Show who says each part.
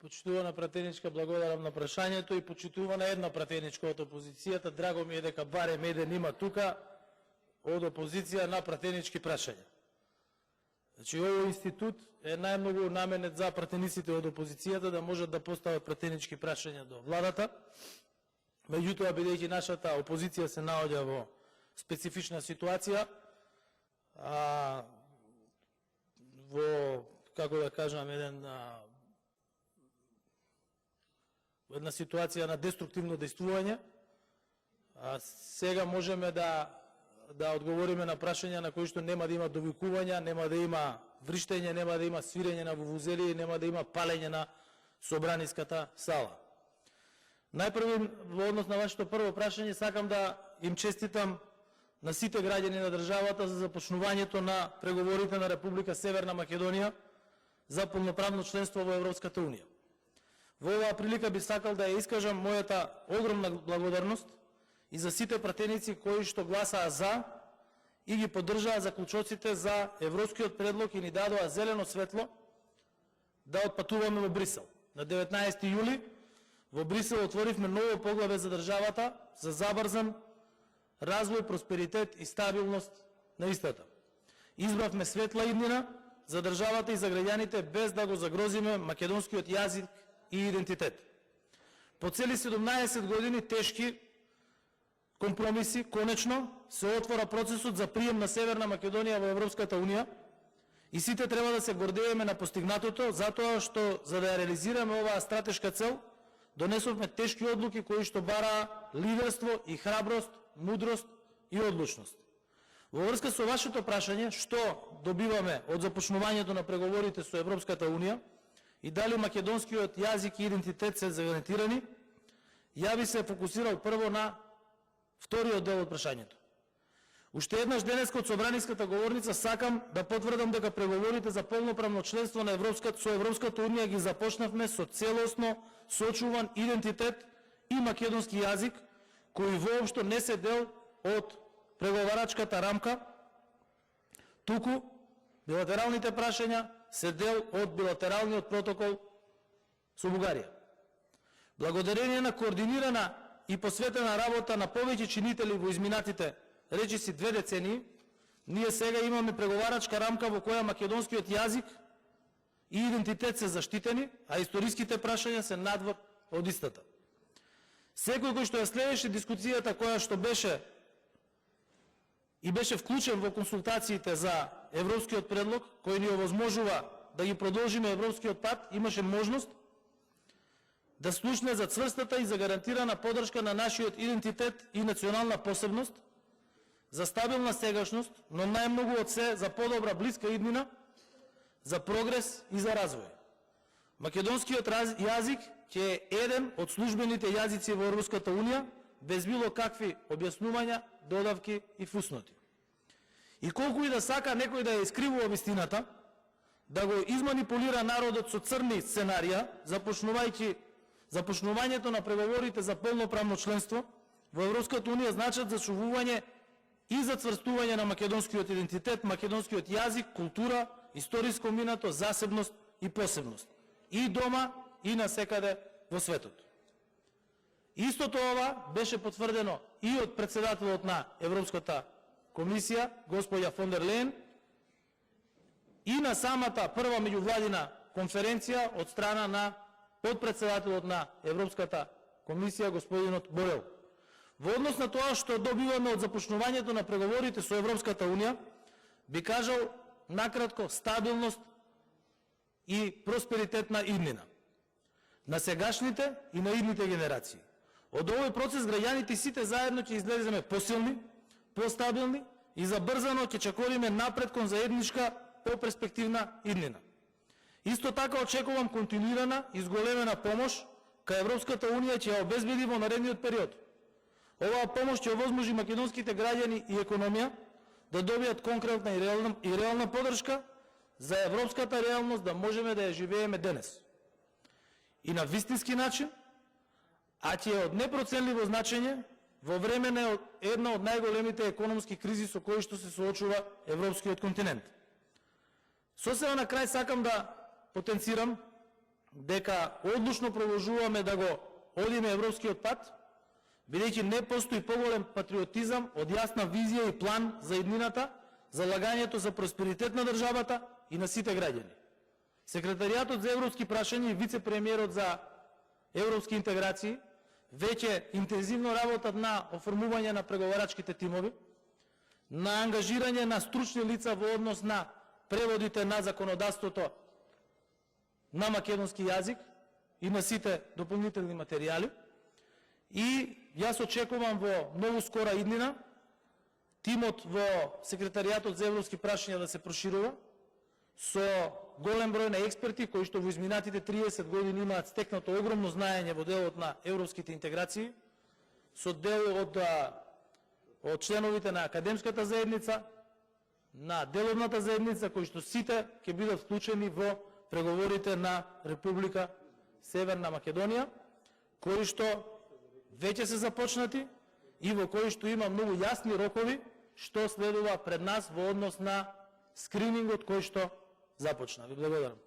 Speaker 1: Почитувана пратеничка, благодарам на прашањето и почитувана една пратеничка од опозицијата. Драго ми е дека барем еден има тука од опозиција на пратенички прашања. Значи, овој институт е најмногу наменет за пратениците од опозицијата да можат да постават пратенички прашања до владата. Меѓутоа, бидејќи нашата опозиција се наоѓа во специфична ситуација, во, како да кажам, една ситуација на деструктивно дејствување, сега можеме да одговориме на прашања на кои што нема да има довикувања, нема да има вриштење, нема да има свирење на вувузели, нема да има палење на собраниската сала. Најпрво, во однос на вашето прво прашање, сакам да им честитам на сите граѓани на државата за започнувањето на преговорите на Република Северна Македонија за полноправно членство во Европската Унија. Во оваа прилика би сакал да ја искажам мојата огромна благодарност и за сите пратеници кои што гласаа за и ги поддржаа заклучоците за европскиот предлог и ни дадоа зелено светло да отпатуваме во Брисел. На 19 јули во Брисел отворивме ново поглаве за државата за забрзан развој, просперитет и стабилност на истата. Избравме светла иднина за државата и за граѓаните без да го загрозиме македонскиот јазик и идентитет. По цели 17 години тешки компромиси, конечно се отвора процесот за прием на Северна Македонија во Европската Унија и сите треба да се гордееме на постигнатото, затоа што за да ја реализираме оваа стратешка цел, донесовме тешки одлуки кои што бараа лидерство и храброст, мудрост и одлучност. Во врска со вашето прашање, што добиваме од започнувањето на преговорите со Европската Унија и дали македонскиот јазик и идентитет се гарантирани, ја би се фокусирал прво на вториот дел од прашањето. Уште еднаш денеска од собраниската говорница сакам да потврдам дека преговорите за полноправно членство со Европската Унија ги започнавме со целосно сочуван идентитет и македонски јазик, кои воопшто не се дел од преговарачката рамка, туку билатералните прашања се дел од билатералниот протокол со Бугарија. Благодарение на координирана и посветена работа на повеќе чинители во изминатите речиси 2 децении, ние сега имаме преговарачка рамка во која македонскиот јазик и идентитет се заштитени, а историските прашања се надвор од истата. Секој кој што ја следеше дискусијата која што беше вклучен во консултациите за европскиот предлог, кој ни овозможува да ги продолжиме европскиот пат, имаше можност да слушне за цврстата и за гарантирана поддршка на нашиот идентитет и национална посебност, за стабилна сегашност, но најмногу од се за подобра блиска иднина, за прогрес и за развој. Македонскиот јазик ќе е еден од службените јазици во Европската Унија, без било какви објаснувања, додавки и фусноти. И колку и да сака некој да ја искривува вистината, да го изманипулира народот со црни сценарија, започнувањето на преговорите за полноправно членство во Европската Унија значат зачувување и зацврстување на македонскиот идентитет, македонскиот јазик, култура, историско минато, засебност и посебност. И дома, и насекаде во светот. Истото ова беше потврдено и од председателот на Европската комисија, госпоѓа фон дер Лејен, и на самата прва меѓувладина конференција од страна на подпредседателот на Европската комисија, господинот Борел. Во однос на тоа што добиваме од започнувањето на преговорите со Европската Унија, би кажал накратко стабилност и просперитетна иднина на сегашните и на идните генерации. Од овој процес граѓаните сите заедно ќе излеземе посилни, постабилни и забрзано ќе чакориме напред кон заедничка поперспективна иднина. Исто така очекувам континуирана и зголемена помош кај Европската Унија ќе ја обезбеди во наредниот период. Оваа помош ќе овозможи македонските граѓани и економија да добијат конкретна и реална поддршка за европската реалност да можеме да ја живееме денес. И на вистински начин, а ќе е од непроценливо значење во време на една од најголемите економски кризи со кои што се соочува европскиот континент. Сосема на крај сакам да потенцирам дека одлучно продолжуваме да го одиме европскиот пат, бидејќи не постои поголем патриотизам од јасна визија и план за иднината, залагањето за просперитет на државата и на сите граѓани. Секретаријатот за европски прашања и вице-премиерот за европски интеграции веќе интензивно работат на оформување на преговарачките тимови, на ангажирање на стручни лица во однос на преводите на законодавството на македонски јазик и на сите дополнителни материјали. И јас очекувам во многу скора иднина тимот во Секретаријатот за европски прашања да се проширува со голем број на експерти кои што во изминатите 30 години имаат стекнато огромно знаење во делот на европските интеграции, со дел од членовите на академската заедница, на деловната заедница, кои што сите ќе бидат вклучени во преговорите на Република Северна Македонија, кои што веќе се започнати и во кои што има многу јасни рокови што следува пред нас во однос на скринингот кој што започна. Ви благодарам.